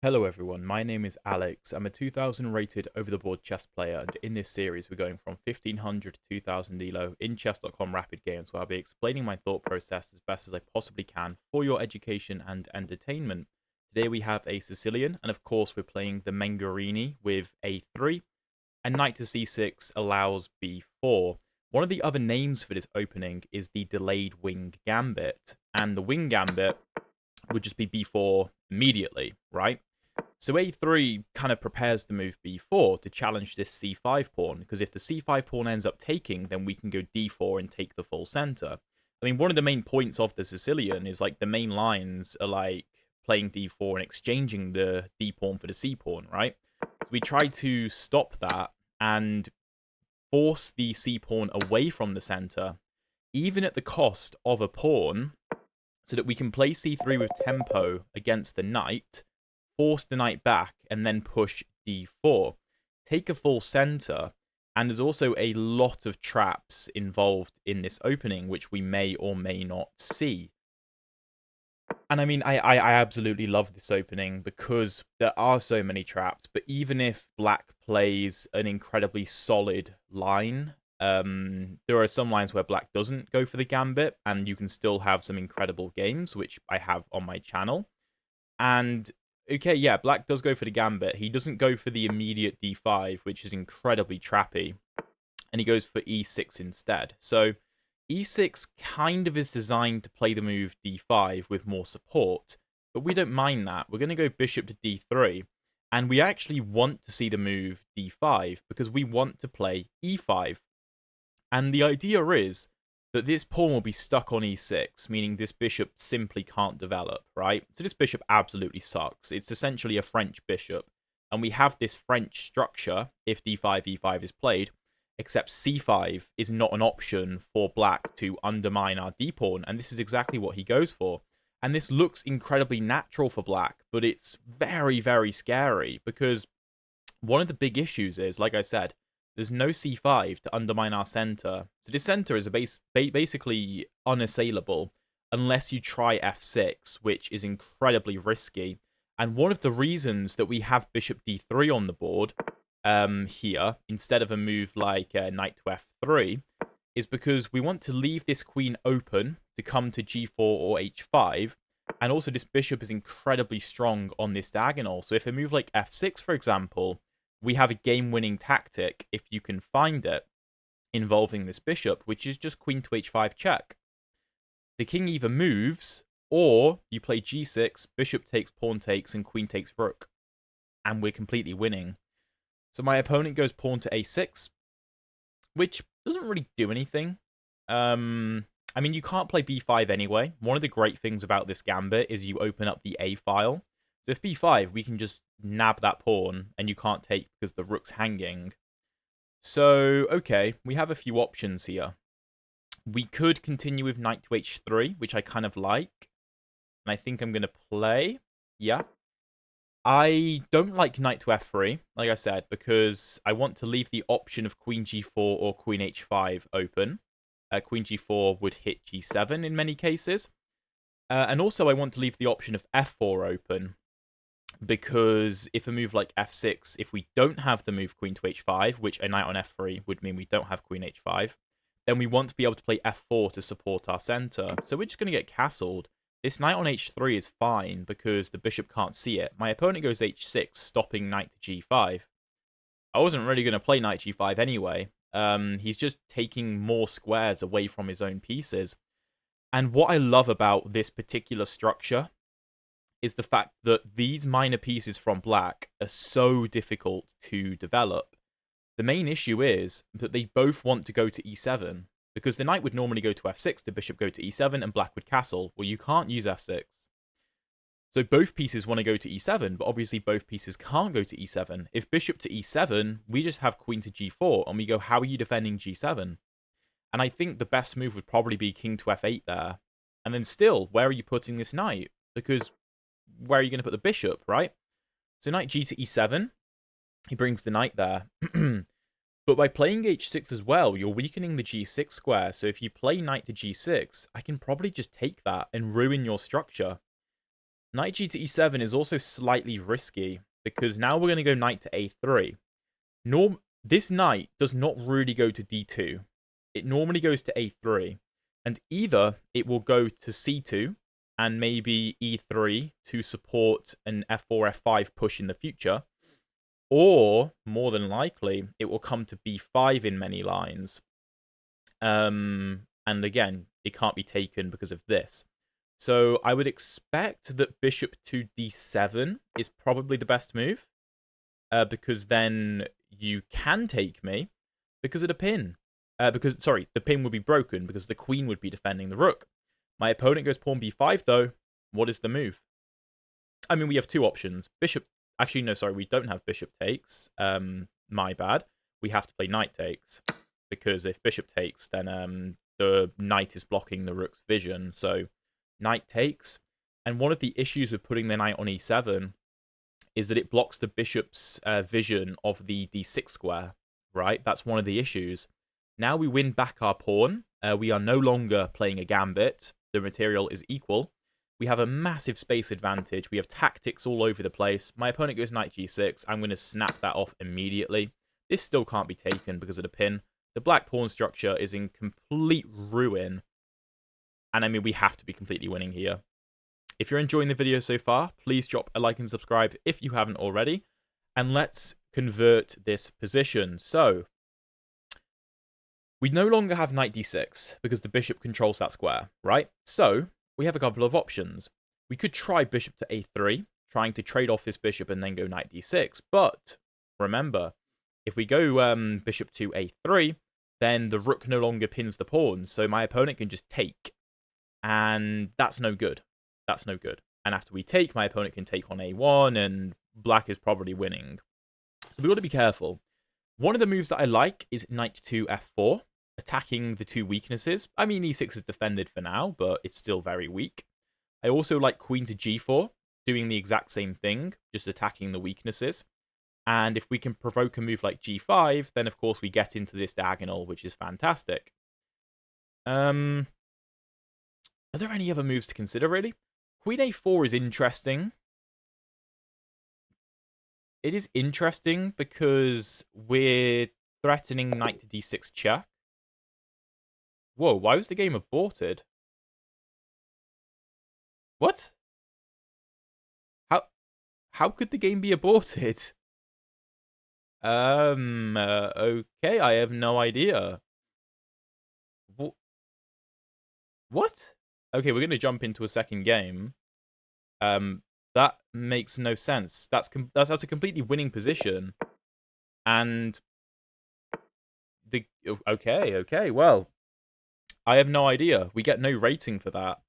Hello everyone, my name is Alex. I'm a 2000 rated over-the-board chess player, and in this series we're going from 1500 to 2000 elo in chess.com rapid games, where I'll be explaining my thought process as best as I possibly can for your education and entertainment. Today we have a Sicilian, and of course we're playing the Mengarini with a3, and knight to c6 allows b4. One of the other names for this opening is the delayed wing gambit, and the wing gambit would just be b4 immediately, right? So a3 kind of prepares the move b4 to challenge this c5 pawn, because if the c5 pawn ends up taking, then we can go d4 and take the full center. I mean, one of the main points of the Sicilian is, like, the main lines are, like, playing d4 and exchanging the d pawn for the c pawn, right? So we try to stop that and force the c pawn away from the center, even at the cost of a pawn, so that we can play c3 with tempo against the knight, force the knight back, and then push d4. Take a full center, and there's also a lot of traps involved in this opening, which we may or may not see. And I mean, I absolutely love this opening because there are so many traps, but even if black plays an incredibly solid line, there are some lines where black doesn't go for the gambit, and you can still have some incredible games, which I have on my channel. And okay, yeah, black does go for the gambit. He doesn't go for the immediate d5, which is incredibly trappy, and he goes for e6 instead. So e6 kind of is designed to play the move d5 with more support, but we don't mind that. We're going to go bishop to d3, and we actually want to see the move d5 because we want to play e5. And the idea is that this pawn will be stuck on e6, meaning this bishop simply can't develop, right? So this bishop absolutely sucks. It's essentially a French bishop, and we have this French structure if d5, e5 is played, except c5 is not an option for black to undermine our d-pawn, and this is exactly what he goes for. And this looks incredibly natural for black, but it's very, very scary, because one of the big issues is, like I said, there's no c5 to undermine our center. So this center is basically unassailable unless you try f6, which is incredibly risky. And one of the reasons that we have bishop d3 on the board here, instead of a move like knight to f3, is because we want to leave this queen open to come to g4 or h5. And also this bishop is incredibly strong on this diagonal. So if a move like f6, for example, we have a game-winning tactic, if you can find it, involving this bishop, which is just queen to h5 check. The king either moves, or you play g6, bishop takes, pawn takes, and queen takes rook. And we're completely winning. So my opponent goes pawn to a6, which doesn't really do anything. I mean, you can't play b5 anyway. One of the great things about this gambit is you open up the a file. So if b5, we can just nab that pawn, and you can't take because the rook's hanging. So, okay, we have a few options here. We could continue with knight to h3, which I kind of like. And I think I'm going to play. Yeah. I don't like knight to f3, like I said, because I want to leave the option of queen g4 or queen h5 open. Queen g4 would hit g7 in many cases. And also I want to leave the option of f4 open, because if a move like f6, if we don't have the move queen to h5, which a knight on f3 would mean we don't have queen h5, then we want to be able to play f4 to support our center. So we're just going to get castled. This knight on h3 is fine because the bishop can't see it. My opponent goes h6, stopping knight to g5. I wasn't really going to play knight g5 anyway. He's just taking more squares away from his own pieces. And what I love about this particular structure is the fact that these minor pieces from black are so difficult to develop. The main issue is that they both want to go to e7, because the knight would normally go to f6, the bishop go to e7, and black would castle. Well, you can't use f6. So both pieces want to go to e7, but obviously both pieces can't go to e7. If bishop to e7, we just have queen to g4, and we go, how are you defending g7? And I think the best move would probably be king to f8 there. And then still, where are you putting this knight? Because where are you going to put the bishop, right? So knight g to e7, he brings the knight there. But by playing h6 as well, you're weakening the g6 square. So if you play knight to g6, I can probably just take that and ruin your structure. Knight g to e7 is also slightly risky, because now we're going to go knight to a3. This knight does not really go to d2. It normally goes to a3. And either it will go to c2 and maybe e3 to support an f4, f5 push in the future, or, more than likely, it will come to b5 in many lines. And again, it can't be taken because of this. So I would expect that bishop to d7 is probably the best move, because then you can take me because of the pin. Sorry, the pin would be broken because the queen would be defending the rook. My opponent goes pawn b5, though. What is the move? I mean, we have two options. Bishop... Actually, no, sorry, we don't have bishop takes. My bad. We have to play knight takes, because if bishop takes, then the knight is blocking the rook's vision. So knight takes. And one of the issues with putting the knight on e7 is that it blocks the bishop's vision of the d6 square, right? That's one of the issues. Now we win back our pawn. We are no longer playing a gambit. The material is equal. We have a massive space advantage. We have tactics all over the place. My opponent goes knight g6. I'm going to snap that off immediately. This still can't be taken because of the pin. The black pawn structure is in complete ruin. And I mean, we have to be completely winning here. If you're enjoying the video so far, please drop a like and subscribe if you haven't already. And let's convert this position. So, we no longer have knight d6 because the bishop controls that square, right? So, we have a couple of options. We could try bishop to a3, trying to trade off this bishop and then go knight d6. But, remember, if we go bishop to a3, then the rook no longer pins the pawn. So my opponent can just take. And that's no good. That's no good. And after we take, my opponent can take on a1, and black is probably winning. So we've got to be careful. One of the moves that I like is knight to f4, attacking the two weaknesses. I mean, e6 is defended for now, but it's still very weak. I also like queen to g4, doing the exact same thing, just attacking the weaknesses. And if we can provoke a move like g5, then of course we get into this diagonal, which is fantastic. Are there any other moves to consider, really? Queen a4 is interesting. It is interesting because we're threatening knight to d6 check. Whoa, why was the game aborted? What? How could the game be aborted? Okay, I have no idea. What? Okay, we're going to jump into a second game. That makes no sense. That's a completely winning position. And okay, well, I have no idea. We get no rating for that.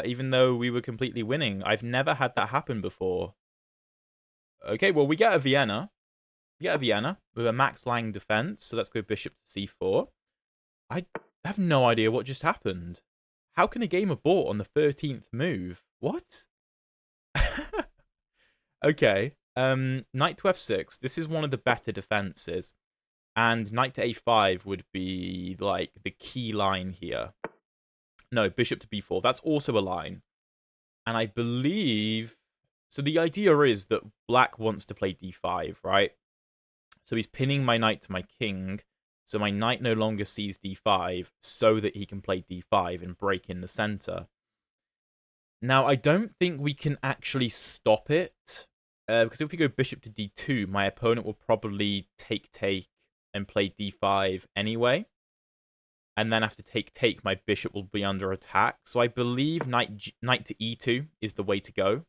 Even though we were completely winning. I've never had that happen before. Okay, well, we get a Vienna. We get a Vienna with a Max Lang defense. So let's go bishop to c4. I have no idea what just happened. How can a game abort on the 13th move? What? Okay. Knight to f6. This is one of the better defenses. And knight to a5 would be, like, the key line here. No, bishop to b4. That's also a line. And I believe... So the idea is that black wants to play d5, right? So he's pinning my knight to my king. So my knight no longer sees d5 so that he can play d5 and break in the center. Now, I don't think we can actually stop it. Because if we go bishop to d2, my opponent will probably take and play d5 anyway. And then after take, my bishop will be under attack. So I believe knight to e2 is the way to go.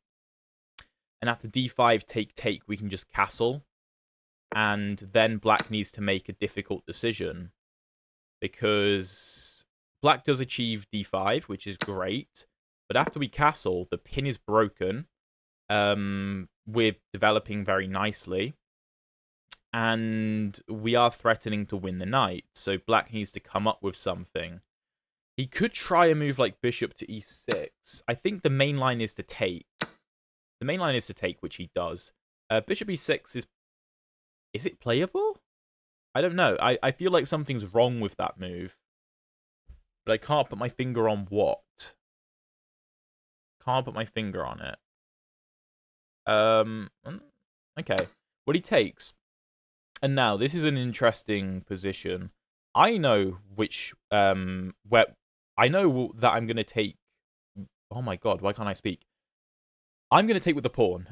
And after d5, take, we can just castle. And then black needs to make a difficult decision. Because black does achieve d5, which is great. But after we castle, the pin is broken. We're developing very nicely. And we are threatening to win the knight. So black needs to come up with something. He could try a move like bishop to e6. I think the main line is to take. The main line is to take, which he does. Bishop e6 is... Is it playable? I don't know. I feel like something's wrong with that move. But I can't put my finger on what. Can't put my finger on it. Okay. What he takes. And now, this is an interesting position. I know which, where, I know that I'm going to take, oh my god, why can't I speak? I'm going to take with the pawn.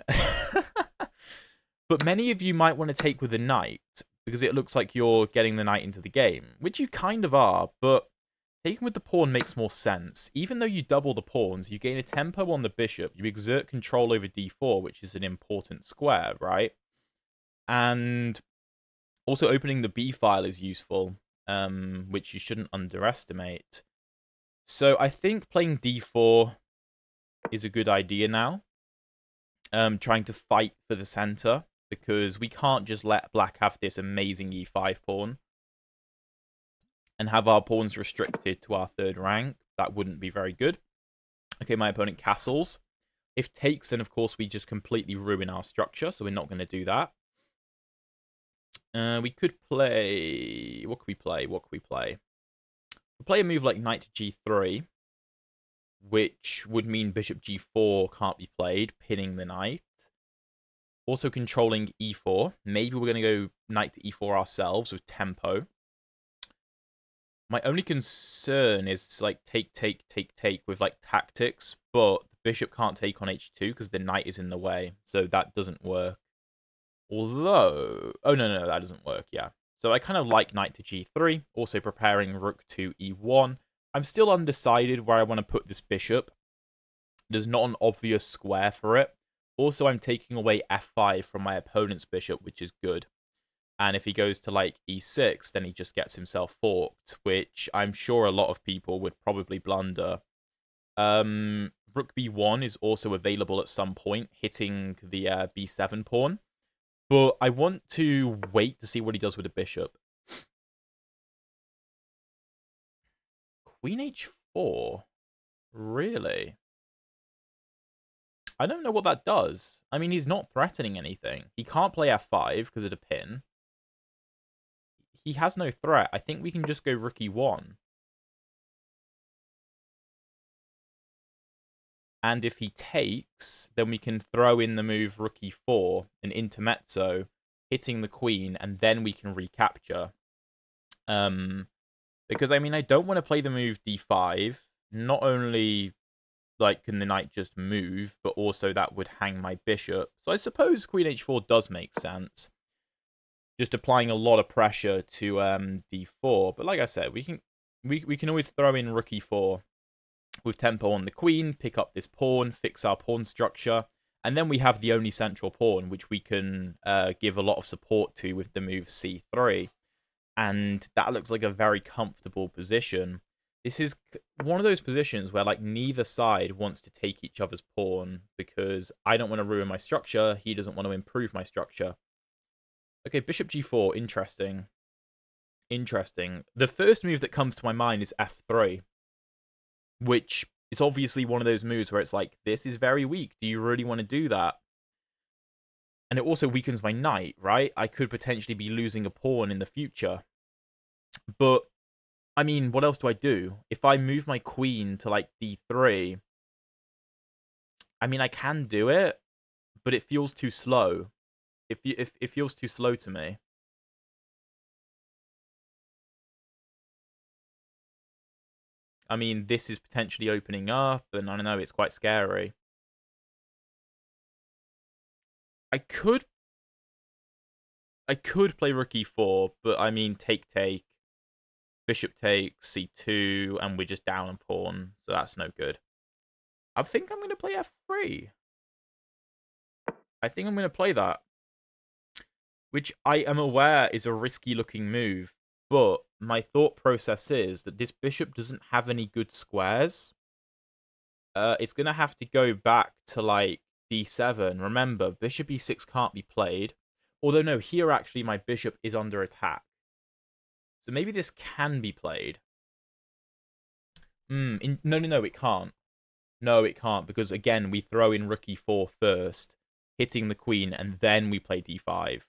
But many of you might want to take with the knight, because it looks like you're getting the knight into the game, which you kind of are, but taking with the pawn makes more sense. Even though you double the pawns, you gain a tempo on the bishop, you exert control over d4, which is an important square, right? And also opening the b file is useful, which you shouldn't underestimate. So I think playing d4 is a good idea now. Trying to fight for the center, because we can't just let black have this amazing e5 pawn and have our pawns restricted to our third rank. That wouldn't be very good. Okay, my opponent castles. If takes, then of course we just completely ruin our structure, so we're not going to do that. We could play... What could we play? We'll play a move like knight to g3, which would mean bishop g4 can't be played, pinning the knight. Also controlling e4. Maybe we're going to go knight to e4 ourselves with tempo. My only concern is like take with like tactics, but the bishop can't take on h2 because the knight is in the way, so that doesn't work. Although, oh no, that doesn't work, yeah. So I kind of like knight to g3, also preparing rook to e1. I'm still undecided where I want to put this bishop. There's not an obvious square for it. Also, I'm taking away f5 from my opponent's bishop, which is good. And if he goes to like e6, then he just gets himself forked, which I'm sure a lot of people would probably blunder. Rook b1 is also available at some point, hitting the b7 pawn. But I want to wait to see what he does with the bishop. Queen h4? Really? I don't know what that does. I mean, he's not threatening anything. He can't play f5 because of the pin. He has no threat. I think we can just go rook e1. And if he takes, then we can throw in the move rook e4, an intermezzo, hitting the queen, and then we can recapture. Because, I mean, I don't want to play the move d5. Not only like can the knight just move, but also that would hang my bishop. So I suppose queen h4 does make sense. Just applying a lot of pressure to d4. But like I said, we can always throw in rook e4 with tempo on the queen, pick up this pawn, fix our pawn structure, and then we have the only central pawn, which we can give a lot of support to with the move c3. And that looks like a very comfortable position. This is one of those positions where like neither side wants to take each other's pawn, because I don't want to ruin my structure, he doesn't want to improve my structure. Okay, bishop g4, interesting. Interesting. The first move that comes to my mind is f3, which is obviously one of those moves where it's like, this is very weak. Do you really want to do that? And it also weakens my knight, right? I could potentially be losing a pawn in the future. But, I mean, what else do I do? If I move my queen to, like, d3, I mean, I can do it, but it feels too slow. It feels too slow to me. I mean, this is potentially opening up, and I don't know, it's quite scary. I could play rook e4, but I mean, take, bishop takes, c2, and we're just down a pawn, so that's no good. I think I'm going to play f3. I think I'm going to play that, which I am aware is a risky-looking move, but my thought process is that this bishop doesn't have any good squares. It's going to have to go back to, like, d7. Remember, bishop e6 can't be played. Although, no, here actually my bishop is under attack. So maybe this can be played. No, it can't. No, it can't, because, again, we throw in rook e4 first, hitting the queen, and then we play d5.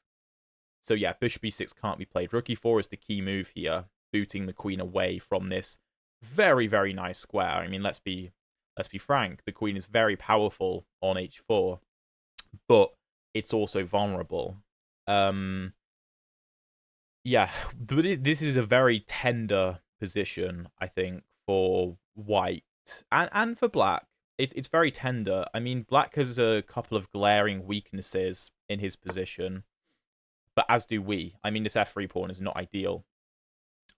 So, yeah, bishop e6 can't be played. Rook e4 is the key move here, booting the queen away from this very, very nice square. I mean, let's be let's be frank. The queen is very powerful on h4, but it's also vulnerable. Yeah, but this is a very tender position, I think, for white and for black. It's very tender. I mean, black has a couple of glaring weaknesses in his position, but as do we. I mean, this f3 pawn is not ideal.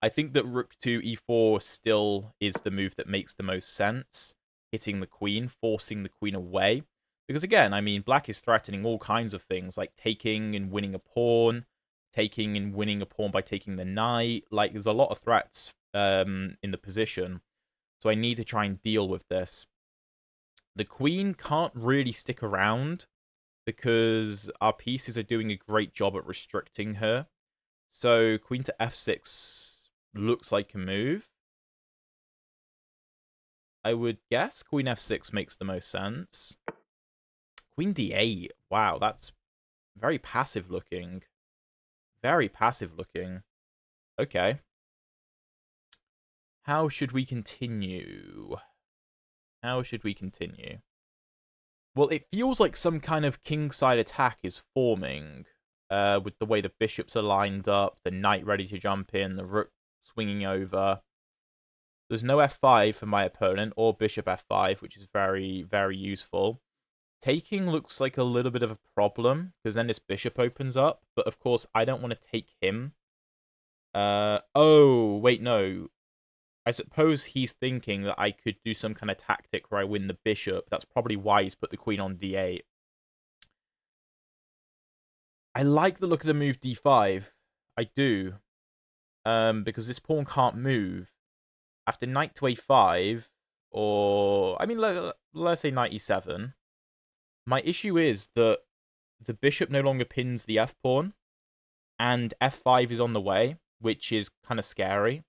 I think that rook to e4 still is the move that makes the most sense, hitting the queen, forcing the queen away. Because again, I mean, black is threatening all kinds of things, like taking and winning a pawn, taking and winning a pawn by taking the knight. Like, there's a lot of threats in the position, so I need to try and deal with this. The queen can't really stick around because our pieces are doing a great job at restricting her. So queen to f6 looks like a move. I would guess queen f6 makes the most sense. Queen d8. Wow, that's very passive looking. Very passive looking. Okay. How should we continue? How should we continue? Well, it feels like some kind of kingside attack is forming. With the way the bishops are lined up, the knight ready to jump in, the rook swinging over. There's no f5 for my opponent, or bishop f5, which is very, very useful. Taking looks like a little bit of a problem, because then this bishop opens up. But of course, I don't want to take him. Oh, wait, no. I suppose he's thinking that I could do some kind of tactic where I win the bishop. That's probably why he's put the queen on d8. I like the look of the move d5. I do. Because this pawn can't move. After knight to a5, or... I mean, let's say knight e7. My issue is that the bishop no longer pins the f-pawn, and f5 is on the way, which is kind of scary.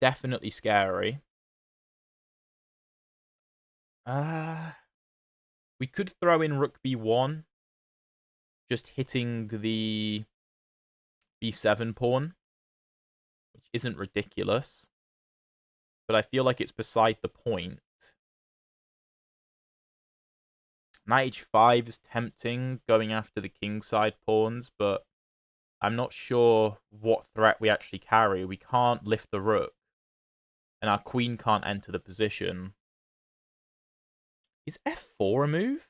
Definitely scary. We could throw in rook b1, just hitting the b7 pawn, which isn't ridiculous, but I feel like it's beside the point. Knight h5 is tempting, going after the kingside pawns, but I'm not sure what threat we actually carry. We can't lift the rook, and our queen can't enter the position. Is f4 a move?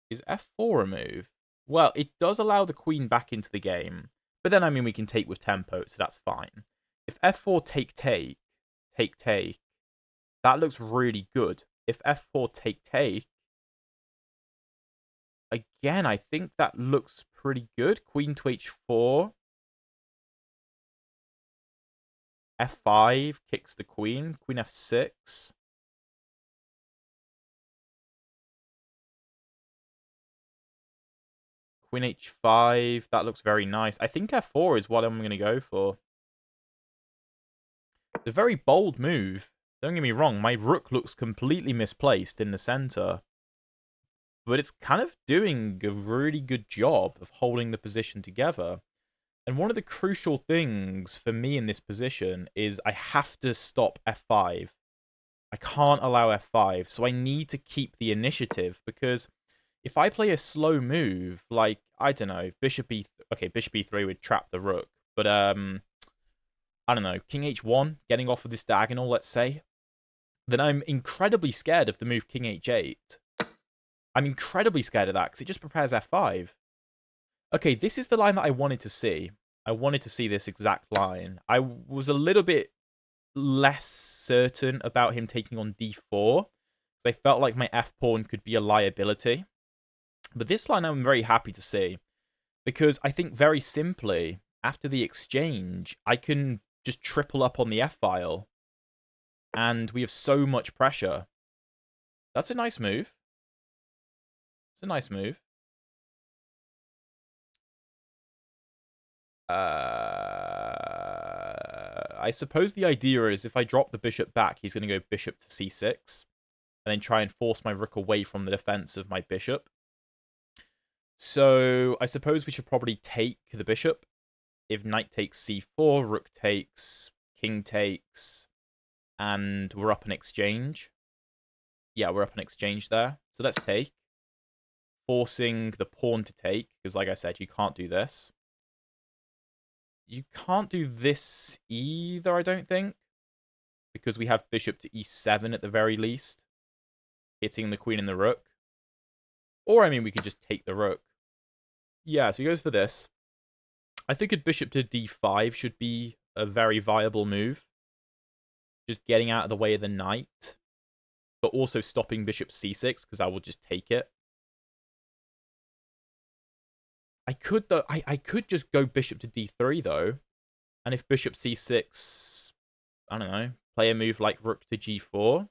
Is f4 a move? Well, it does allow the queen back into the game, but then, I mean, we can take with tempo, so that's fine. If f4 take, that looks really good. If f4 take, again, I think that looks pretty good. Queen to h4. f5 kicks the queen. Queen f6. Queen h5. That looks very nice. I think f4 is what I'm going to go for. It's a very bold move. Don't get me wrong. My rook looks completely misplaced in the center. But it's kind of doing a really good job of holding the position together. And one of the crucial things for me in this position is I have to stop f5. I can't allow f5, so I need to keep the initiative, because if I play a slow move, like, I don't know, bishop e... Okay, bishop e3 would trap the rook, but, I don't know, king h1, getting off of this diagonal, let's say, then I'm incredibly scared of the move king h8. I'm incredibly scared of that, because it just prepares f5. Okay, this is the line that I wanted to see. I wanted to see this exact line. I was a little bit less certain about him taking on d4. I felt like my f-pawn could be a liability. But this line I'm very happy to see, because I think very simply, after the exchange, I can just triple up on the f-file. And we have so much pressure. That's a nice move. It's a nice move. I suppose the idea is if I drop the bishop back, he's going to go bishop to c6, and then try and force my rook away from the defense of my bishop. So I suppose we should probably take the bishop if knight takes c4, rook takes, king takes, and we're up an exchange. Yeah, we're up an exchange there. So let's take. Forcing the pawn to take, because like I said, you can't do this. You can't do this either, I don't think, because we have bishop to e7 at the very least, hitting the queen and the rook. Or, I mean, we could just take the rook. Yeah, so he goes for this. I think a bishop to d5 should be a very viable move. Just getting out of the way of the knight, but also stopping bishop c6, because I will just take it. I could, though, I could just go bishop to d3, though. And if bishop c6, I don't know, play a move like rook to g4.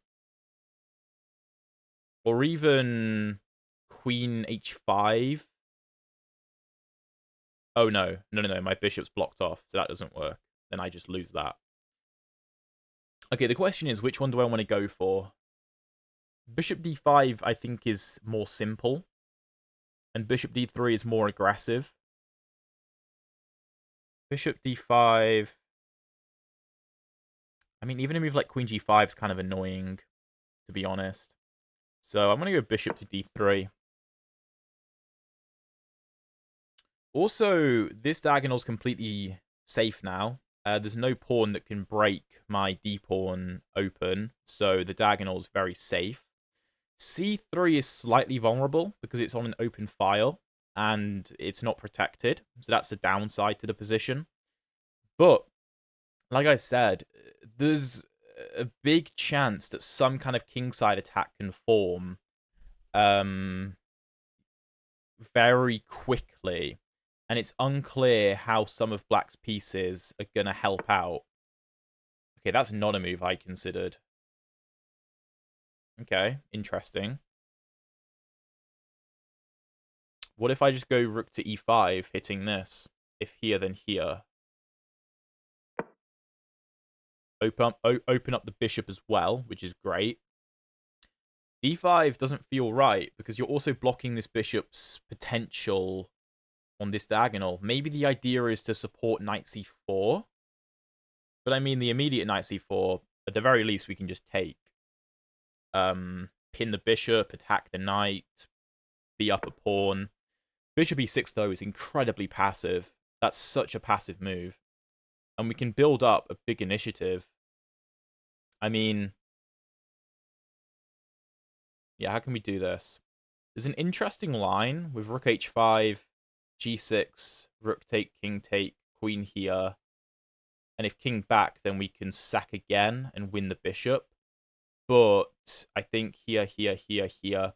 Or even queen h5. Oh, no. No. My bishop's blocked off, so that doesn't work. Then I just lose that. Okay, the question is, which one do I want to go for? Bishop d5, I think, is more simple. And bishop d3 is more aggressive. Bishop d5... I mean, even a move like queen g5 is kind of annoying, to be honest. So I'm going to go bishop to d3. Also, this diagonal's completely safe now. There's no pawn that can break my d-pawn open, so the diagonal's very safe. c3 is slightly vulnerable because it's on an open file and it's not protected, so that's the downside to the position. But, like I said, there's a big chance that some kind of kingside attack can form very quickly, and it's unclear how some of black's pieces are going to help out. Okay, that's not a move I considered. Okay, interesting. What if I just go rook to e5, hitting this? If here, then here. Open up the bishop as well, which is great. d5 doesn't feel right, because you're also blocking this bishop's potential on this diagonal. Maybe the idea is to support knight c4. But I mean, the immediate knight c4, at the very least, we can just take. Pin the bishop, attack the knight, be up a pawn. Bishop e6, though, is incredibly passive. That's such a passive move. And we can build up a big initiative. I mean... yeah, how can we do this? There's an interesting line with rook h5, g6, rook take, king take, queen here. And if king back, then we can sack again and win the bishop. But I think here, queen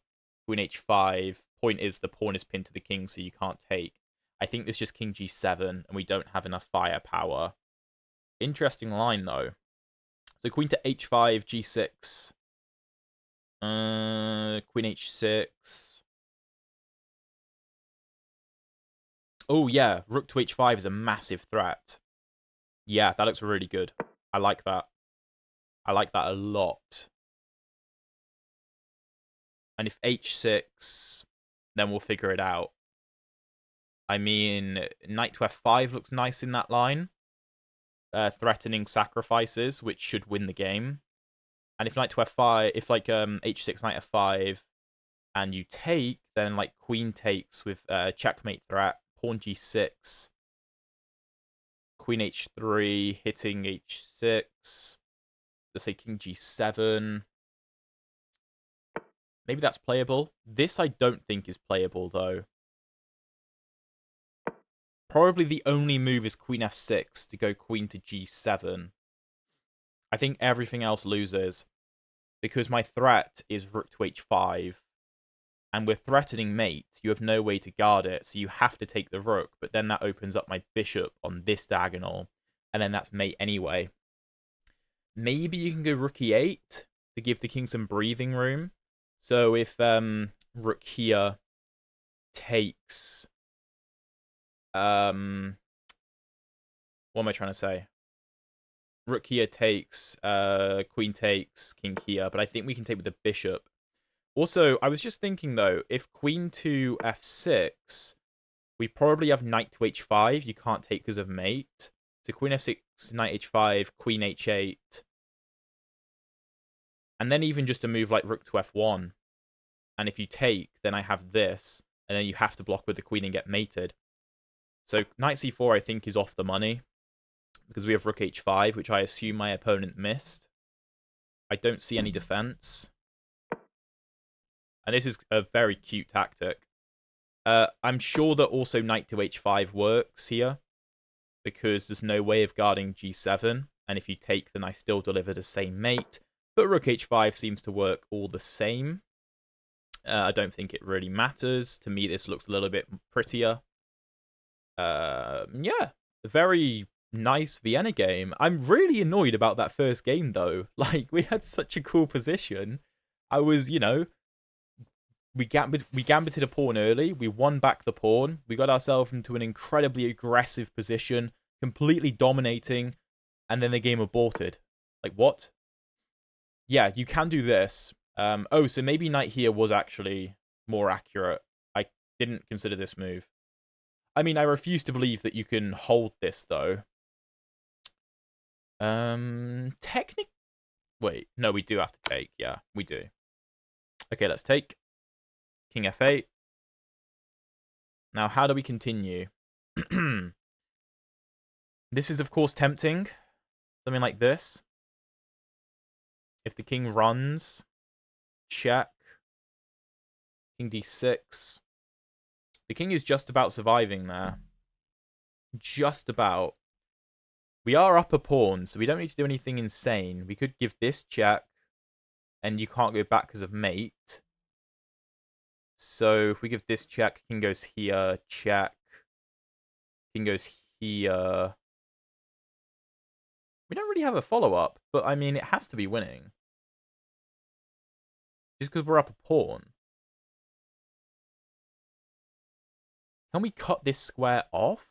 h5. Point is the pawn is pinned to the king, so you can't take. I think there's just king g7, and we don't have enough firepower. Interesting line, though. So queen to h5, g6. Queen h6. Oh, yeah. Rook to h5 is a massive threat. Yeah, that looks really good. I like that. I like that a lot. And if h6, then we'll figure it out. I mean, knight to f5 looks nice in that line. Threatening sacrifices, which should win the game. And if knight to f5, if like h6, knight f5, and you take, then like queen takes with checkmate threat, pawn g6, queen h3, hitting h6, let's say king g7. Maybe that's playable. This I don't think is playable, though. Probably the only move is queen f6 to go queen to g7. I think everything else loses, because my threat is rook to h5. And with threatening mate, you have no way to guard it, so you have to take the rook, but then that opens up my bishop on this diagonal, and then that's mate anyway. Maybe you can go rook e8 to give the king some breathing room. So if rook here takes... what am I trying to say? Rook here takes, queen takes, king here, but I think we can take with the bishop. Also, I was just thinking, though, if queen to f6, We probably have knight to h5. You can't take because of mate. So queen f6, knight h5, queen h8. And then even just a move like rook to f1. And if you take, then I have this. And then you have to block with the queen and get mated. So knight c4, I think, is off the money. Because we have rook h5, which I assume my opponent missed. I don't see any defense. And this is a very cute tactic. I'm sure that also knight to h5 works here. Because there's no way of guarding g7. And if you take, then I still deliver the same mate. But rook h5 seems to work all the same. I don't think it really matters. To me, this looks a little bit prettier. Yeah, a very nice Vienna game. I'm really annoyed about that first game, though. Like, we had such a cool position. I was, you know, we gambited a pawn early. We won back the pawn. We got ourselves into an incredibly aggressive position, completely dominating, and then the game aborted. Like, what? Yeah, you can do this. Oh, so maybe knight here was actually more accurate. I didn't consider this move. I mean, I refuse to believe that you can hold this, though. Technically... Wait, no, we do have to take. Yeah, we do. Okay, let's take. King f8. Now, how do we continue? This is, of course, tempting. Something like this. If the king runs, check. King d6. The king is just about surviving there. Just about. We are up a pawn, so we don't need to do anything insane. We could give this check, and you can't go back because of mate. So if we give this check, king goes here, check. King goes here. We don't really have a follow-up, but I mean, it has to be winning. Just because we're up a pawn. Can we cut this square off?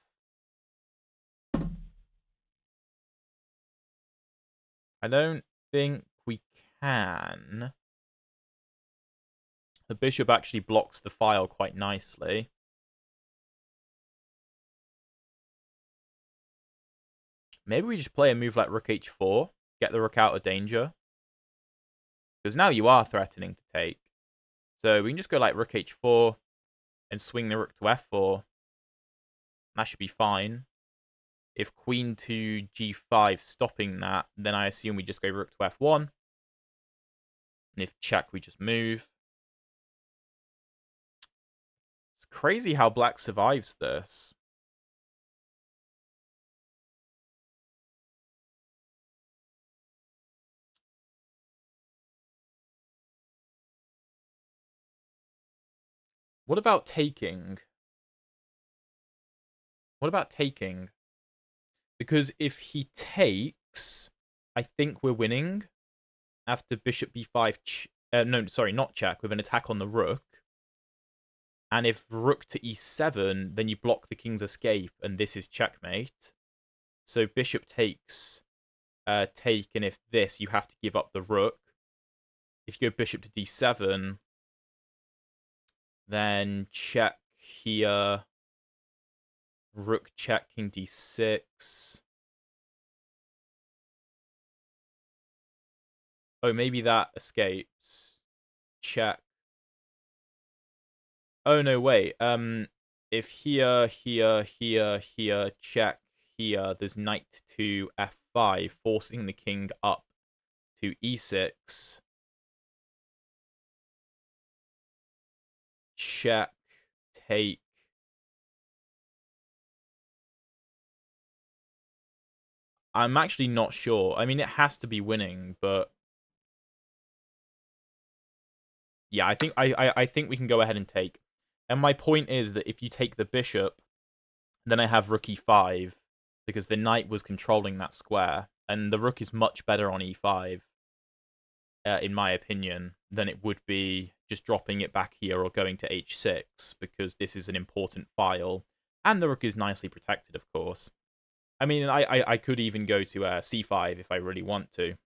I don't think we can. The bishop actually blocks the file quite nicely. Maybe we just play a move like rook h4, get the rook out of danger. Because now you are threatening to take. So we can just go like rook h4 and swing the rook to f4. That should be fine. If queen to g5 stopping that, then I assume we just go rook to f1. And if check, we just move. It's crazy how black survives this. What about taking? What about taking? Because if he takes, I think we're winning. After bishop b5... no, sorry, not check. With an attack on the rook. And if rook to e7, then you block the king's escape, and this is checkmate. So bishop takes, take, and if this, you have to give up the rook. If you go bishop to d7, then check here. Rook check, king d6. Oh, maybe that escapes. Check. Oh, no, wait. If here, check, here, there's knight to f5, forcing the king up to e6. Check, take. I'm actually not sure. I mean, it has to be winning, but... Yeah, I think we can go ahead and take. And my point is that if you take the bishop, then I have rook e5, because the knight was controlling that square, and the rook is much better on e5, in my opinion, than it would be just dropping it back here or going to h6, because this is an important file, and the rook is nicely protected, of course. I mean, I could even go to c5 if I really want to,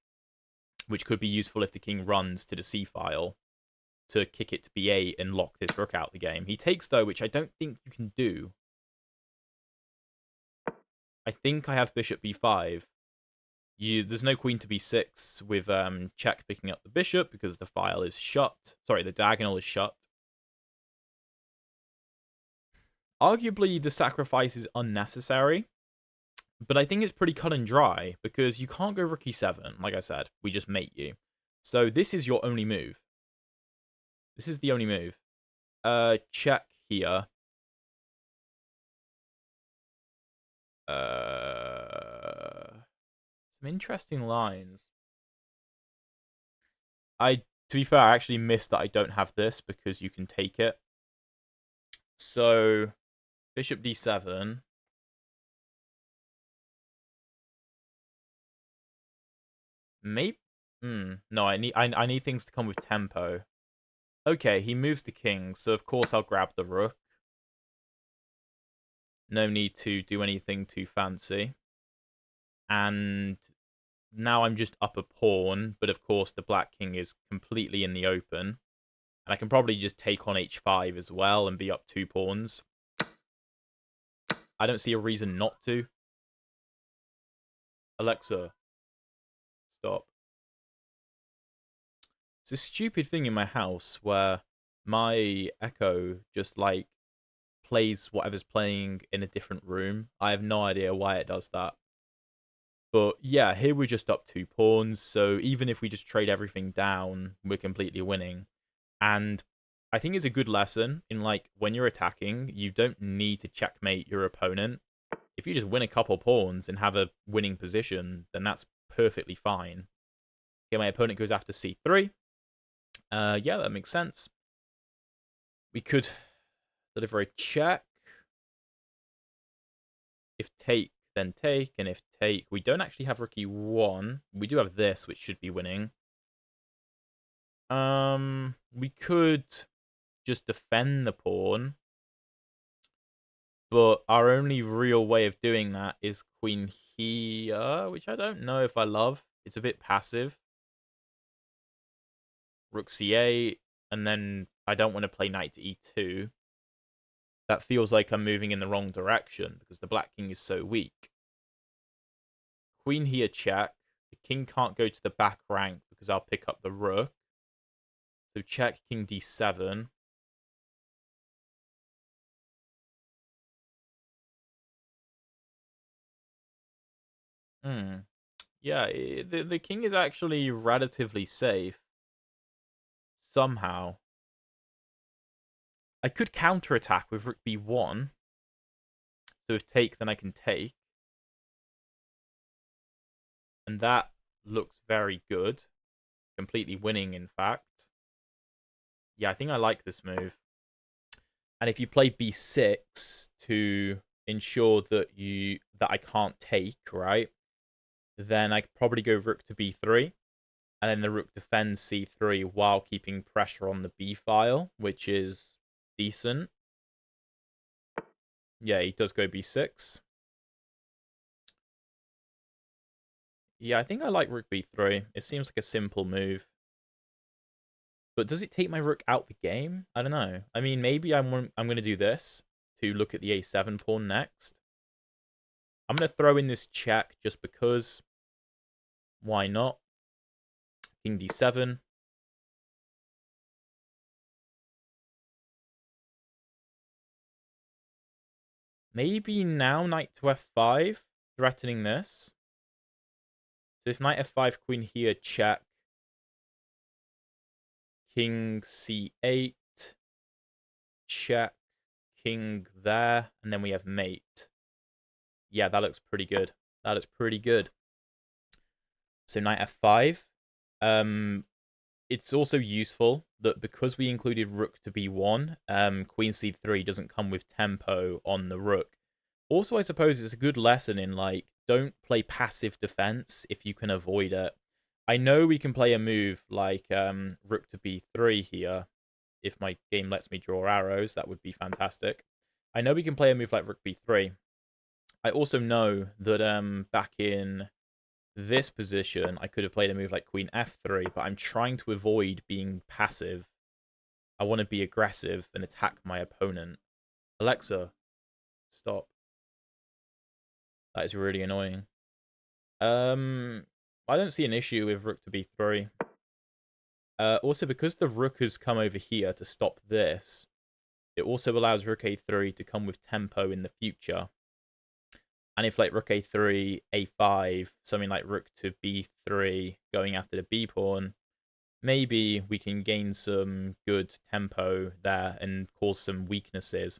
which could be useful if the king runs to the c file to kick it to b8 and lock this rook out the game. He takes, though, which I don't think you can do. I think I have bishop b5. There's no queen to b6 with check picking up the bishop because the file is shut. Sorry, the diagonal is shut. Arguably, the sacrifice is unnecessary, but I think it's pretty cut and dry because you can't go rook e7. Like I said, we just mate you. So this is your only move. This is the only move. Check here. Some interesting lines. To be fair, I actually missed that I don't have this because you can take it. So, bishop d7. Maybe. No, I need things to come with tempo. Okay, he moves the king, so of course I'll grab the rook. No need to do anything too fancy. And now I'm just up a pawn, but of course the black king is completely in the open. And I can probably just take on h5 as well and be up 2 pawns. I don't see a reason not to. Alexa, stop. It's a stupid thing in my house where my Echo just, like, plays whatever's playing in a different room. I have no idea why it does that. But yeah, here we're just up 2 pawns, so even if we just trade everything down, we're completely winning. And I think it's a good lesson in, like, when you're attacking, you don't need to checkmate your opponent. If you just win a couple pawns and have a winning position, then that's perfectly fine. Okay, my opponent goes after c3. Yeah, that makes sense. We could deliver a check. If take, then take, and if take, we don't actually have rook e1. We do have this, which should be winning. We could just defend the pawn, but our only real way of doing that is queen here, which I don't know if I love. It's a bit passive. Rook c8, and then I don't want to play knight to e2. That feels like I'm moving in the wrong direction because the black king is so weak. Queen here check. The king can't go to the back rank because I'll pick up the rook. So check king d7. Yeah, the king is actually relatively safe. Somehow. I could counterattack with rook b1. So if take, then I can take. And that looks very good. Completely winning, in fact. Yeah, I think I like this move. And if you play b6 to ensure that I can't take, right? Then I could probably go rook to b3. And then the rook defends c3 while keeping pressure on the b file, which is decent. Yeah, he does go b6. Yeah, I think I like rook b3. It seems like a simple move. But does it take my rook out the game? I don't know. I mean, maybe I'm going to do this to look at the a7 pawn next. I'm going to throw in this check just because. Why not? King d7. Maybe now knight to f5, threatening this. So if knight f5, queen here, check. King c8, check. King there, and then we have mate. Yeah, that looks pretty good. That is pretty good. So knight f5. It's also useful that because we included rook to b1, queen c3 doesn't come with tempo on the rook. Also, I suppose it's a good lesson in, like, don't play passive defense if you can avoid it. I know we can play a move like rook to b3 here. If my game lets me draw arrows, that would be fantastic. I know we can play a move like rook b3. I also know that back in this position, I could have played a move like queen f3, but I'm trying to avoid being passive. I want to be aggressive and attack my opponent. Alexa, stop. That is really annoying. I don't see an issue with rook to b3. Also, because the rook has come over here to stop this, it also allows rook a3 to come with tempo in the future. And if like rook a3, a5, something like rook to b3 going after the b pawn, maybe we can gain some good tempo there and cause some weaknesses.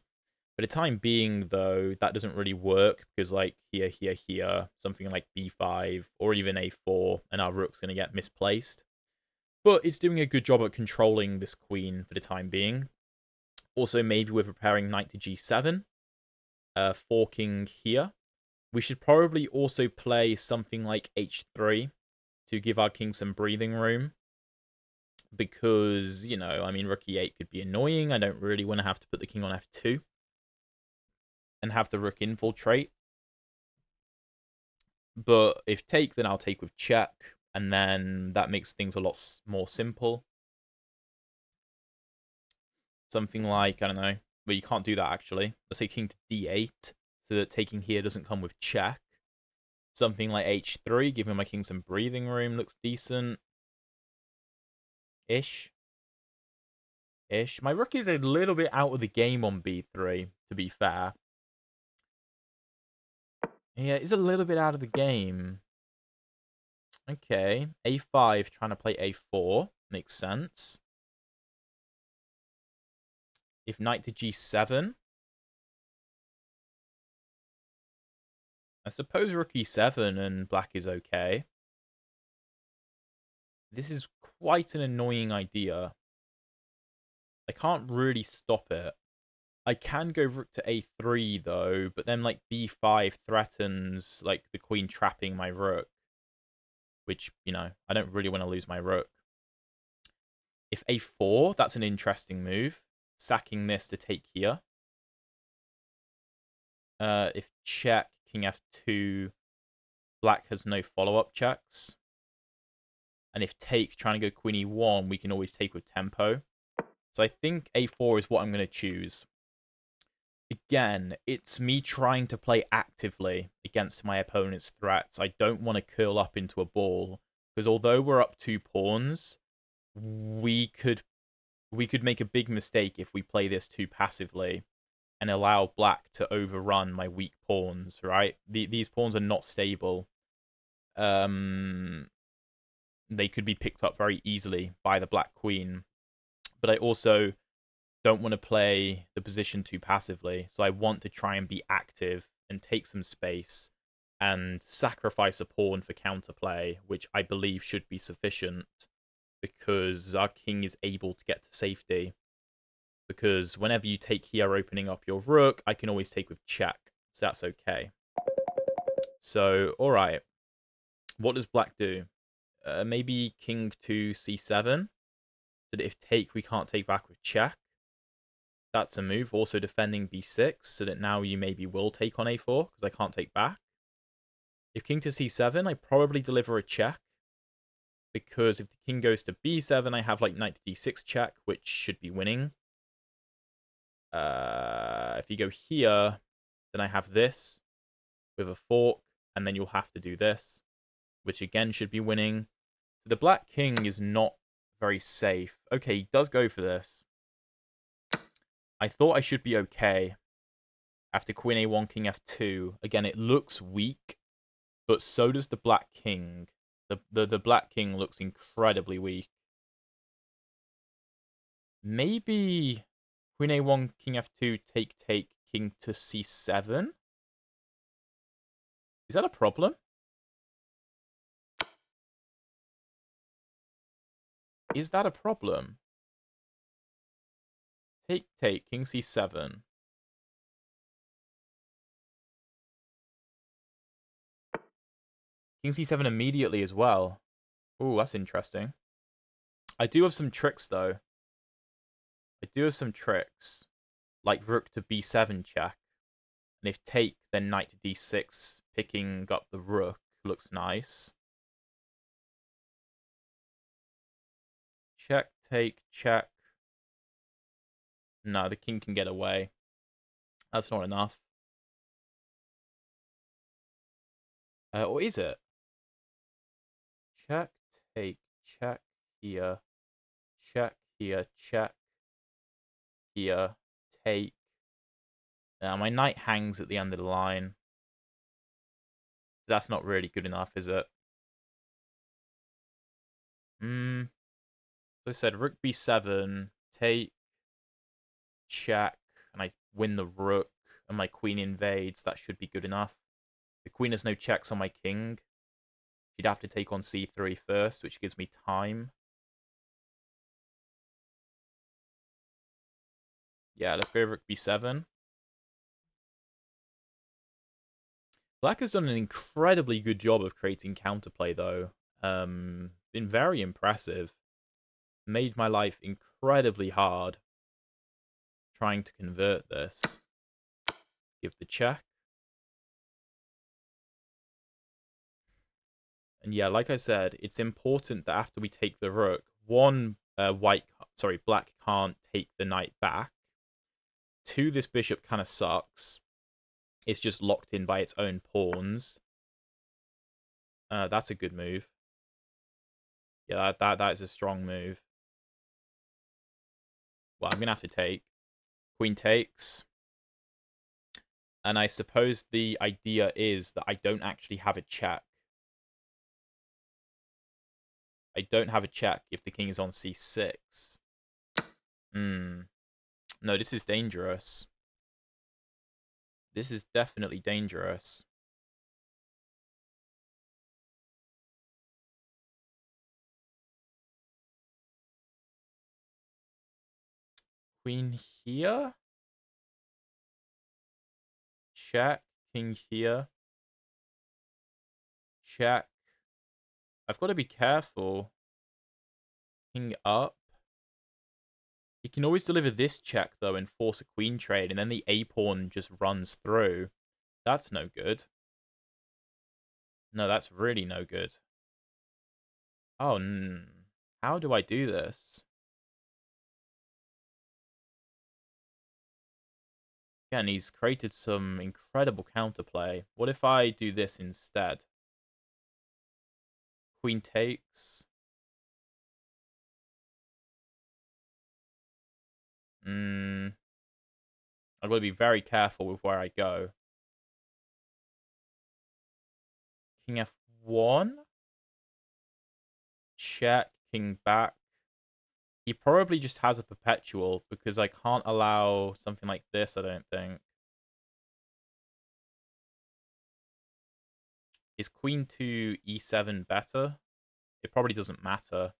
For the time being, though, that doesn't really work because like here, something like b5 or even a4, and our rook's going to get misplaced. But it's doing a good job at controlling this queen for the time being. Also, maybe we're preparing knight to g7, forking here. We should probably also play something like h3 to give our king some breathing room. Because, you know, I mean, rook e8 could be annoying. I don't really want to have to put the king on f2 and have the rook infiltrate. But if take, then I'll take with check, and then that makes things a lot more simple. Something like, I don't know, but you can't do that actually. Let's say king to d8, so that taking here doesn't come with check. Something like h3, giving my king some breathing room, looks decent. Ish. My rook is a little bit out of the game on b3, to be fair. Yeah, it's a little bit out of the game. Okay, a5 trying to play a4. Makes sense. If knight to g7. I suppose rook e7 and black is okay. This is quite an annoying idea. I can't really stop it. I can go rook to a3 though, but then like b5 threatens like the queen trapping my rook, which, you know, I don't really want to lose my rook. If a4, that's an interesting move, sacking this to take here. If check, king f2, black has no follow-up checks. And if take, trying to go queen e1, we can always take with tempo. So I think a4 is what I'm going to choose. Again, it's me trying to play actively against my opponent's threats. I don't want to curl up into a ball, because although we're up 2 pawns, we could make a big mistake if we play this too passively and allow black to overrun my weak pawns, right? These pawns are not stable. They could be picked up very easily by the black queen. But I also don't want to play the position too passively. So I want to try and be active and take some space and sacrifice a pawn for counterplay, which I believe should be sufficient because our king is able to get to safety. Because whenever you take here opening up your rook, I can always take with check. So that's okay. So, alright. What does black do? Maybe king to c7. So that if take, we can't take back with check. That's a move. Also defending b6, so that now you maybe will take on a4, because I can't take back. If king to c7, I probably deliver a check. Because if the king goes to b7, I have like knight to d6 check, which should be winning. If you go here, then I have this with a fork, and then you'll have to do this, which again should be winning. So the black king is not very safe. Okay, he does go for this. I thought I should be okay. After queen a1, king f2. Again, it looks weak, but so does the black king. The black king looks incredibly weak. Maybe queen a1, king f2, take, king to c7? Is that a problem? Is that a problem? Take, king c7. King c7 immediately as well. Ooh, that's interesting. I do have some tricks, though. I do have some tricks. Like rook to b7 check. And if take, then knight to d6, picking up the rook. Looks nice. Check, take, check. No, the king can get away. That's not enough. Or is it? Check, take, check here, check here, check here, take. Now, my knight hangs at the end of the line. That's not really good enough, is it? As I said, rook b7, take, check, and I win the rook, and my queen invades. That should be good enough. The queen has no checks on my king. She'd have to take on c3 first, which gives me time. Yeah, let's go rook b7. Black has done an incredibly good job of creating counterplay, though. Been very impressive. Made my life incredibly hard trying to convert this. Give the check. And yeah, like I said, it's important that after we take the rook, one, black can't take the knight back. Two, this bishop kind of sucks. It's just locked in by its own pawns. That's a good move. Yeah, that is a strong move. Well, I'm gonna have to take. Queen takes. And I suppose the idea is that I don't actually have a check. I don't have a check if the king is on c6. No, this is dangerous. This is definitely dangerous. Queen here. Check. King here. Check. I've got to be careful. King up. He can always deliver this check, though, and force a queen trade, and then the a-pawn just runs through. That's no good. No, that's really no good. Oh, how do I do this? Again, he's created some incredible counterplay. What if I do this instead? Queen takes. I've got to be very careful with where I go. King f1. Check, king back. He probably just has a perpetual because I can't allow something like this, I don't think. Is queen to e7 better? It probably doesn't matter.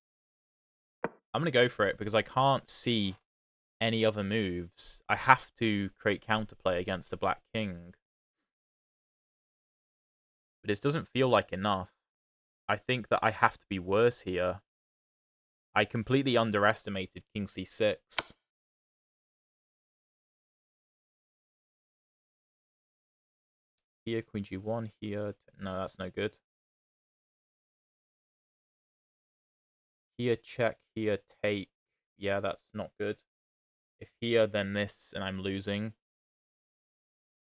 I'm going to go for it because I can't see any other moves. I have to create counterplay against the black king. But it doesn't feel like enough. I think that I have to be worse here. I completely underestimated king c6. Here, queen g1, here. No, that's no good. Here, check, here, take. Yeah, that's not good. If here, then this, and I'm losing.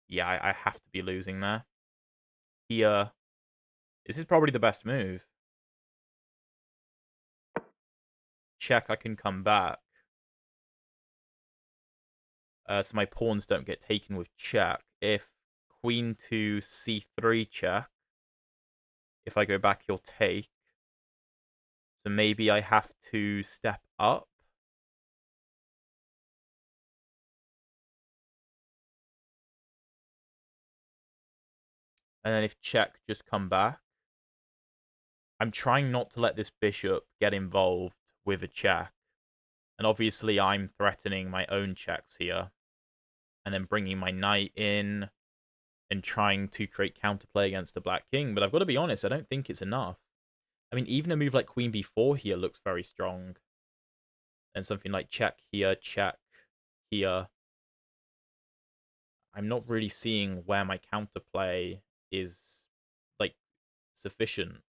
Yeah, I have to be losing there. Here. This is probably the best move. Check, I can come back. So my pawns don't get taken with check. If queen to c3 check, if I go back, you'll take. So maybe I have to step up. And then if check, just come back. I'm trying not to let this bishop get involved with a check. And obviously I'm threatening my own checks here. And then bringing my knight in and trying to create counterplay against the black king. But I've got to be honest, I don't think it's enough. I mean, even a move like queen b4 here looks very strong. And something like check here, check here. I'm not really seeing where my counterplay is, like, sufficient.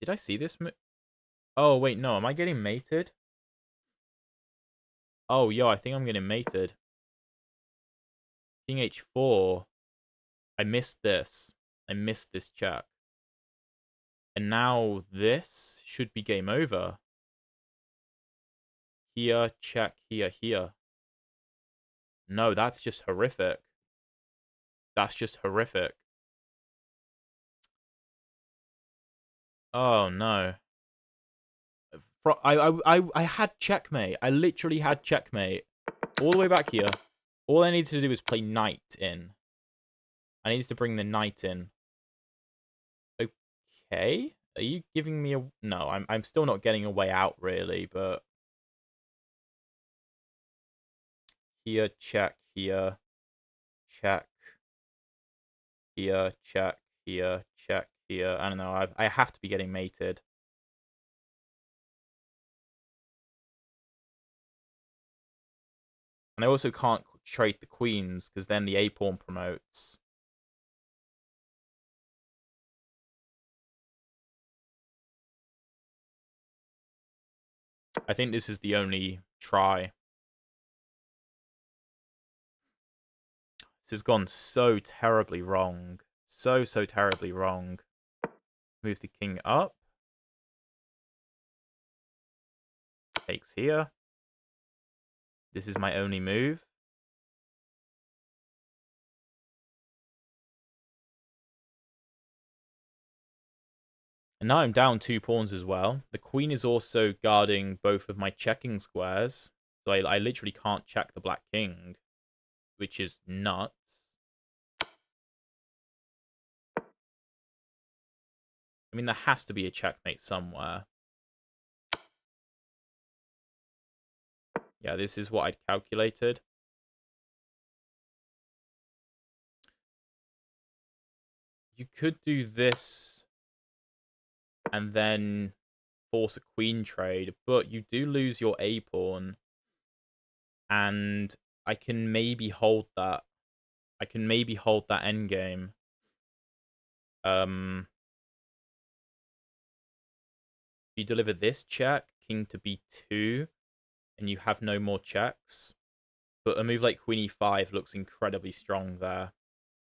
Did I see this? Oh, wait, no. Am I getting mated? Oh, yo, I think I'm getting mated. king h4. I missed this. I missed this check. And now this should be game over. Here, check, here, here. No, that's just horrific. That's just horrific. Oh, no. I had checkmate. I literally had checkmate. All the way back here. All I needed to do was play knight in. I needed to bring the knight in. Okay. Are you giving me a... No, I'm still not getting a way out, really, but... Here, check, here. Check. Here, check, here, check, here. I don't know, I have to be getting mated. And I also can't trade the queens, because then the a-pawn promotes. I think this is the only try. This has gone so terribly wrong. So terribly wrong. Move the king up. Takes here. This is my only move. And now I'm down 2 pawns as well. The queen is also guarding both of my checking squares. So I literally can't check the black king, which is nuts. I mean, there has to be a checkmate somewhere. Yeah, this is what I'd calculated. You could do this and then force a queen trade, but you do lose your a-pawn. And I can maybe hold that. I can maybe hold that endgame. If you deliver this check, king to b2, and you have no more checks. But a move like queen e5 looks incredibly strong there,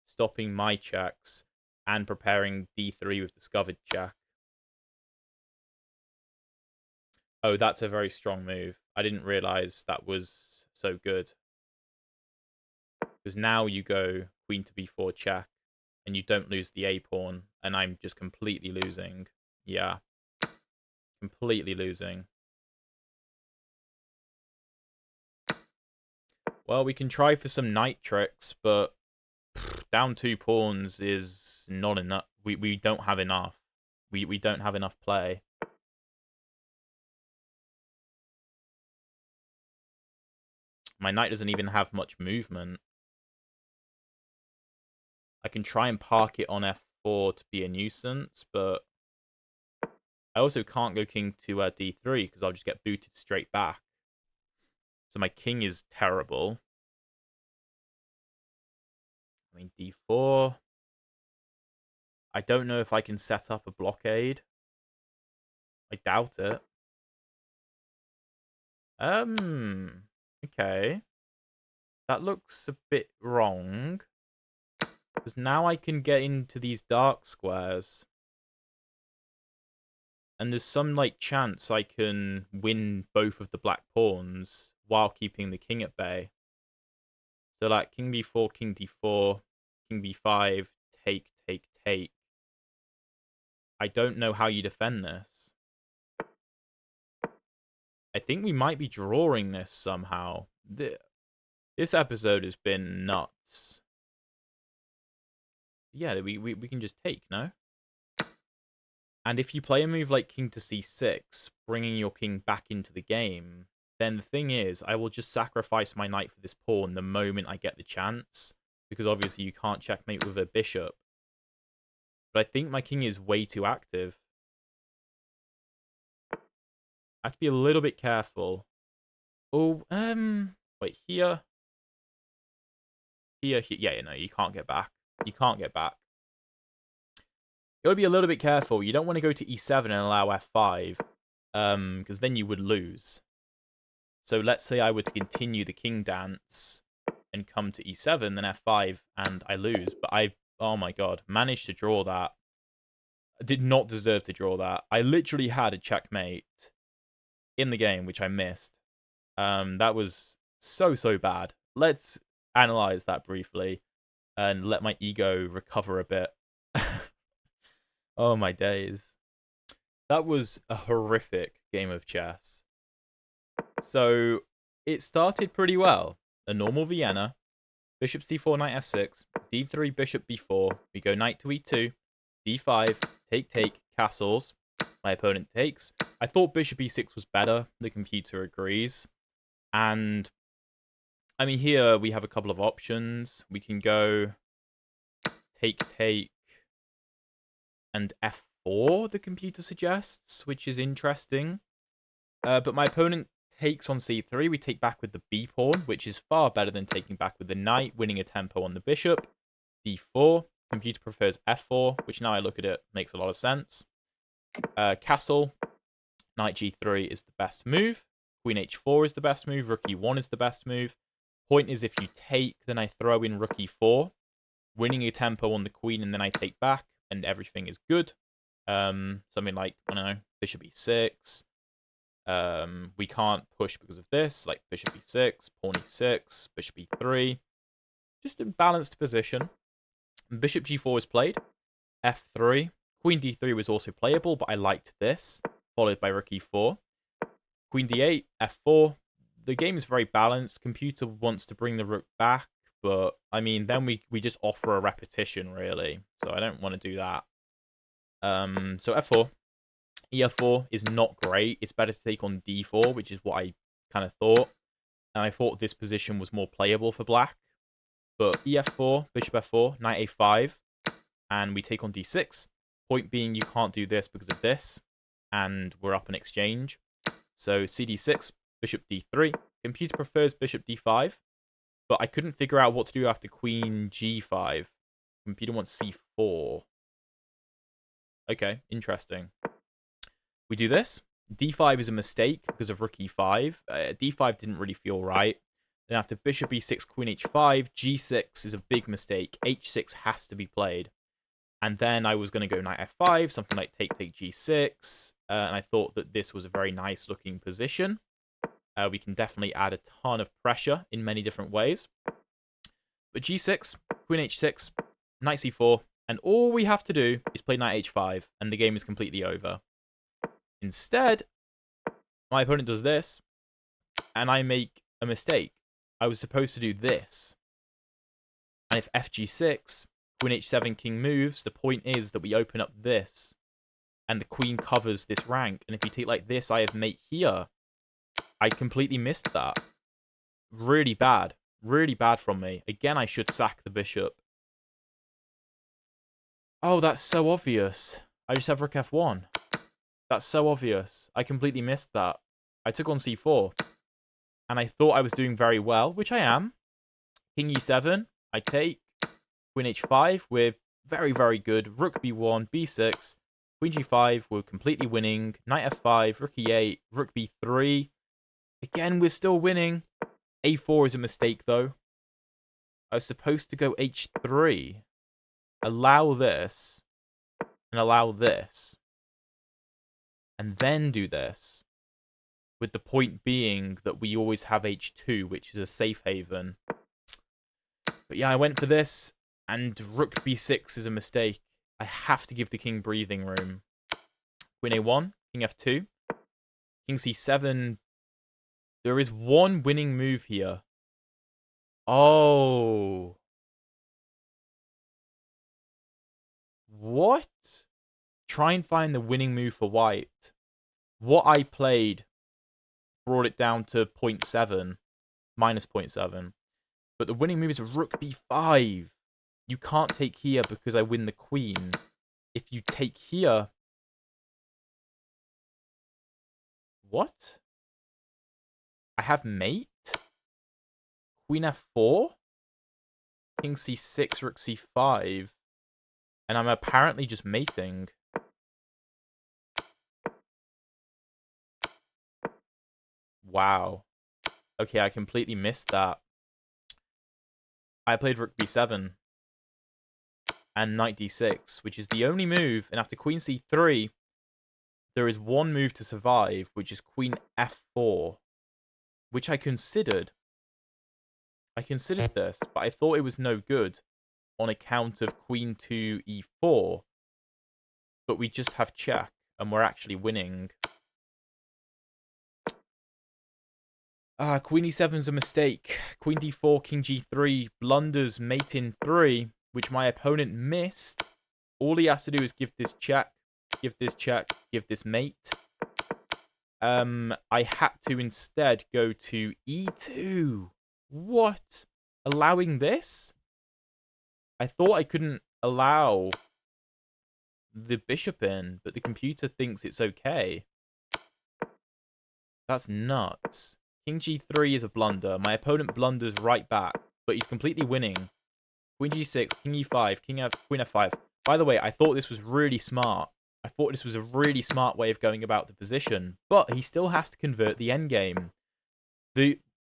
stopping my checks and preparing d3 with discovered check. Oh, that's a very strong move. I didn't realize that was so good. Because now you go queen to b4 check, and you don't lose the a-pawn, and I'm just completely losing. Yeah. Completely losing. Well, we can try for some knight tricks, but down 2 pawns is not enough. We don't have enough. We don't have enough play. My knight doesn't even have much movement. I can try and park it on f4 to be a nuisance, but I also can't go king to d3 because I'll just get booted straight back. So my king is terrible. I mean, d4. I don't know if I can set up a blockade. I doubt it. Okay. That looks a bit wrong. Because now I can get into these dark squares. And there's some, like, chance I can win both of the black pawns while keeping the king at bay. So, like, king b4, king d4, king b5, take, take, take. I don't know how you defend this. I think we might be drawing this somehow. This episode has been nuts. Yeah, we can just take, no? And if you play a move like king to c6, bringing your king back into the game, then the thing is, I will just sacrifice my knight for this pawn the moment I get the chance, because obviously you can't checkmate with a bishop. But I think my king is way too active. I have to be a little bit careful. Oh, wait, here. Here. Yeah, no, you can't get back. You can't get back. You gotta be a little bit careful. You don't want to go to e7 and allow f5, because then you would lose. So let's say I were to continue the king dance and come to e7, then f5, and I lose. But oh my god, managed to draw that. I did not deserve to draw that. I literally had a checkmate in the game, which I missed. That was so bad. Let's analyze that briefly and let my ego recover a bit. Oh my days. That was a horrific game of chess. So it started pretty well. A normal Vienna, bishop c4, knight f6, d3, bishop b4. We go knight to e2, d5, take, castles. My opponent takes. I thought bishop e6 was better. The computer agrees. And I mean, here we have a couple of options. We can go take, and f4, the computer suggests, which is interesting. But my opponent takes on c3. We take back with the b pawn, which is far better than taking back with the knight, winning a tempo on the bishop. d4. Computer prefers f4, which now I look at it, makes a lot of sense. Castle. Knight g3 is the best move. Queen h4 is the best move. Rook e1 is the best move. Point is, if you take, then I throw in rook e4, winning a tempo on the queen, and then I take back, and everything is good. Something like, I don't know, bishop e6. We can't push because of this, like bishop e6, pawn e6, bishop e3. Just in balanced position. Bishop g4 is played. f3. Queen d3 was also playable, but I liked this, followed by rook e4. Queen d8, f4. The game is very balanced. Computer wants to bring the rook back, but, I mean, then we just offer a repetition, really. So I don't want to do that. So f4. e4 is not great. It's better to take on d4, which is what I kind of thought. And I thought this position was more playable for black. But ef4, bishop f4, knight a5, and we take on d6. Point being, you can't do this because of this, and we're up in exchange. So cd6, bishop d3. Computer prefers bishop d5, but I couldn't figure out what to do after queen g5. Computer wants c4. Okay, interesting. We do this. d5 is a mistake because of rook e5. d5 didn't really feel right. Then after bishop e6, queen h5, g6 is a big mistake. h6 has to be played. And then I was going to go knight f5, something like take g6. And I thought that this was a very nice looking position. We can definitely add a ton of pressure in many different ways. But g6, queen h6, knight c4. And all we have to do is play knight h5. And the game is completely over. Instead, my opponent does this. And I make a mistake. I was supposed to do this. And if fg6, queen h7, king moves, the point is that we open up this. And the queen covers this rank. And if you take like this, I have mate here. I completely missed that. Really bad. Really bad from me. Again, I should sack the bishop. Oh, that's so obvious. I just have rook f1. That's so obvious. I completely missed that. I took on c4. And I thought I was doing very well, which I am. King e7, I take. Queen h5, we're very good. Rook b1, b6. Queen g5, we're completely winning. Knight f5, rook e8, rook b3. Again, we're still winning. a4 is a mistake, though. I was supposed to go h3. Allow this. And allow this. And then do this. With the point being that we always have h2, which is a safe haven. But yeah, I went for this. And rook b6 is a mistake. I have to give the king breathing room. Queen a1, king f2. King c7. There is one winning move here. Oh. What? Try and find the winning move for white. What I played brought it down to 0.7. Minus 0.7. But the winning move is rook b5. You can't take here because I win the queen. If you take here... What? I have mate? Queen f4? King c6, rook c5. And I'm apparently just mating. Wow. Okay, I completely missed that. I played rook b7 and knight d6, which is the only move. And after queen c3, there is one move to survive, which is queen f4, which I considered. I considered this, but I thought it was no good on account of queen to e4. But we just have check, and we're actually winning. Queen e7 is a mistake. Queen d4, king g3, blunders mate in 3, which my opponent missed. All he has to do is give this check, give this check, give this mate. I had to instead go to e2. What? Allowing this? I thought I couldn't allow the bishop in, but the computer thinks it's okay. That's nuts. King g3 is a blunder. My opponent blunders right back, but he's completely winning. Queen g6, king e5, queen f5. By the way, I thought this was really smart. I thought this was a really smart way of going about the position, but he still has to convert the endgame.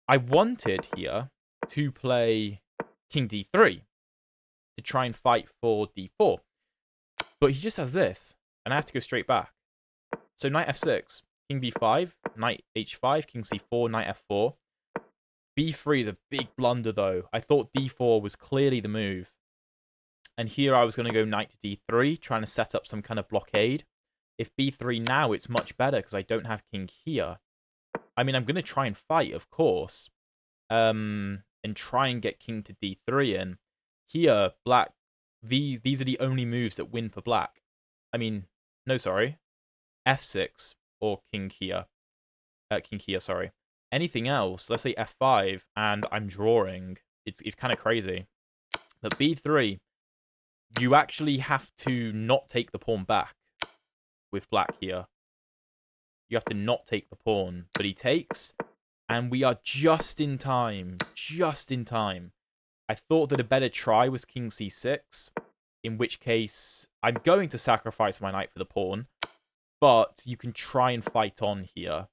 I wanted here to play king d3 to try and fight for d4, but he just has this, and I have to go straight back. So knight f6, king b5, knight h5, king c4, knight f4. b3 is a big blunder, though. I thought d4 was clearly the move. And here I was going to go knight to d3, trying to set up some kind of blockade. If b3 now, it's much better because I don't have king here. I mean, I'm going to try and fight, of course, and try and get king to d3 in. Here, black, these are the only moves that win for black. I mean, no, sorry. f6 or king here. Sorry. Anything else, let's say f5, and I'm drawing. It's kind of crazy. But b3, you actually have to not take the pawn back with black here. You have to not take the pawn, but he takes, and we are just in time. Just in time. I thought that a better try was king c6, in which case I'm going to sacrifice my knight for the pawn, but you can try and fight on here.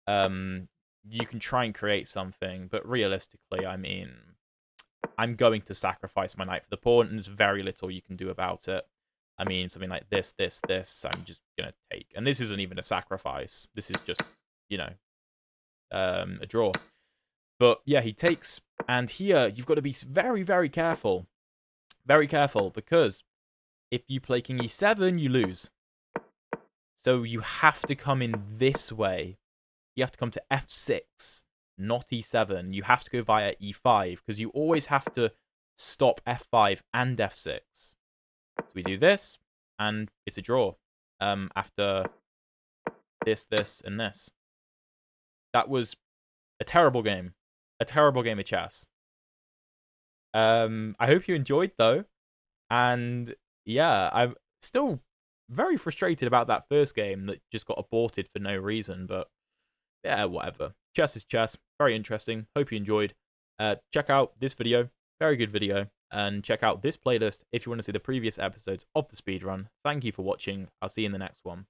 You can try and create something, but realistically, I mean, I'm going to sacrifice my knight for the pawn, and there's very little you can do about it. I mean, something like this, I'm just going to take. And this isn't even a sacrifice. This is just, you know, a draw. But yeah, he takes. And here, you've got to be very, very careful. Very careful, because if you play king e7, you lose. So you have to come in this way. You have to come to f6, not e7. You have to go via e5, because you always have to stop f5 and f6. So we do this, and it's a draw. After this, and this. That was a terrible game. A terrible game of chess. I hope you enjoyed, though. And yeah, I'm still very frustrated about that first game that just got aborted for no reason. But yeah, whatever. Chess is chess. Very interesting. Hope you enjoyed. Check out this video. Very good video. And check out this playlist if you want to see the previous episodes of the speedrun. Thank you for watching. I'll see you in the next one.